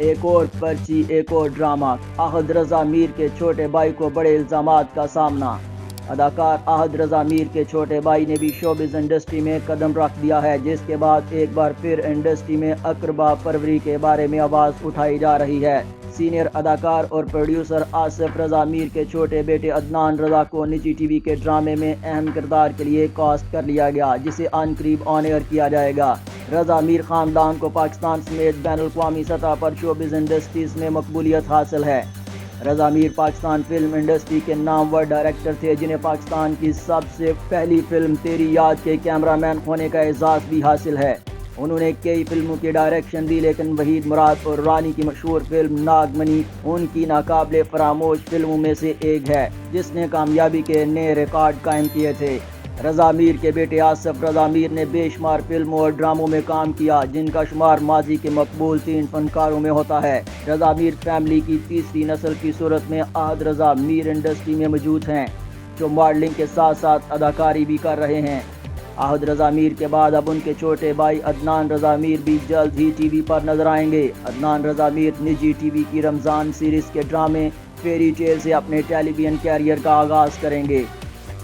ایک اور پرچی، ایک اور ڈرامہ۔ احد رضا میر کے چھوٹے بھائی کو بڑے الزامات کا سامنا۔ اداکار احد رضا میر کے چھوٹے بھائی نے بھی شوبز انڈسٹری میں قدم رکھ دیا ہے، جس کے بعد ایک بار پھر انڈسٹری میں اقربا پروری کے بارے میں آواز اٹھائی جا رہی ہے۔ سینئر اداکار اور پروڈیوسر آصف رضا میر کے چھوٹے بیٹے عدنان رضا کو نجی ٹی وی کے ڈرامے میں اہم کردار کے لیے کاسٹ کر لیا گیا، جسے عنقریب آن ایئر کیا جائے گا۔ رضا میر خاندان کو پاکستان سمیت بین الاقوامی سطح پر شوبز انڈسٹریز میں مقبولیت حاصل ہے۔ رضا میر پاکستان فلم انڈسٹری کے نامور ڈائریکٹر تھے، جنہیں پاکستان کی سب سے پہلی فلم تیری یاد کے کیمرہ مین ہونے کا اعزاز بھی حاصل ہے۔ انہوں نے کئی فلموں کی ڈائریکشن دی، لیکن وحید مراد اور رانی کی مشہور فلم ناگ منی ان کی ناقابل فراموش فلموں میں سے ایک ہے، جس نے کامیابی کے نئے ریکارڈ قائم کیے تھے۔ رضا میر کے بیٹے آصف رضا میر نے بے شمار فلموں اور ڈراموں میں کام کیا، جن کا شمار ماضی کے مقبول 3 فنکاروں میں ہوتا ہے۔ رضا میر فیملی کی تیسری نسل کی صورت میں احد رضا میر انڈسٹری میں موجود ہیں، جو ماڈلنگ کے ساتھ ساتھ اداکاری بھی کر رہے ہیں۔ احد رضا میر کے بعد اب ان کے چھوٹے بھائی عدنان رضا میر بھی جلد ہی ٹی وی پر نظر آئیں گے۔ عدنان رضا میر نجی ٹی وی کی رمضان سیریز کے ڈرامے فیری ٹیل سے اپنے ٹیلی ویژن کیریئر کا آغاز کریں گے۔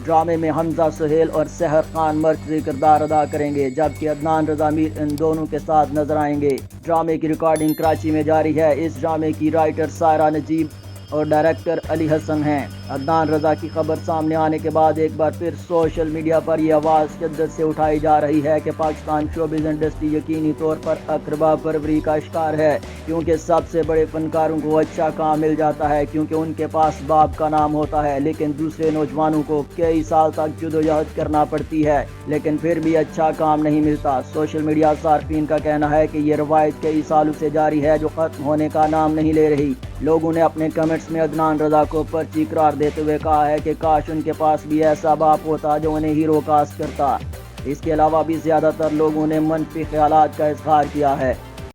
ڈرامے میں حمزہ سہیل اور سحر خان مرکزی کردار ادا کریں گے، جبکہ عدنان رضا میر ان دونوں کے ساتھ نظر آئیں گے۔ ڈرامے کی ریکارڈنگ کراچی میں جاری ہے۔ اس ڈرامے کی رائٹر سائرہ نجیب اور ڈائریکٹر علی حسن ہیں۔ عدنان رضا کی خبر سامنے آنے کے بعد ایک بار پھر سوشل میڈیا پر یہ آواز شدت سے اٹھائی جا رہی ہے کہ پاکستان شوبز انڈسٹری یقینی طور پر اقربا پروری کا شکار ہے، کیونکہ سب سے بڑے فنکاروں کو اچھا کام مل جاتا ہے کیونکہ ان کے پاس باپ کا نام ہوتا ہے، لیکن دوسرے نوجوانوں کو کئی سال تک جدوجہد کرنا پڑتی ہے، لیکن پھر بھی اچھا کام نہیں ملتا۔ سوشل میڈیا صارفین کا کہنا ہے کہ یہ روایت کئی سالوں سے جاری ہے، جو ختم ہونے کا نام نہیں لے رہی۔ لوگوں نے اپنے کمنٹس میں عدنان رضا کو پرچی قرار دیتے ہوئے کہا ہے کہ کاش ان کے پاس بھی ایسا باپ ہوتا جو انہیں ہیرو کاسٹ کرتا۔ اس کے علاوہ بھی زیادہ تر لوگوں نے منفی خیالات کا اظہار کیا ہے۔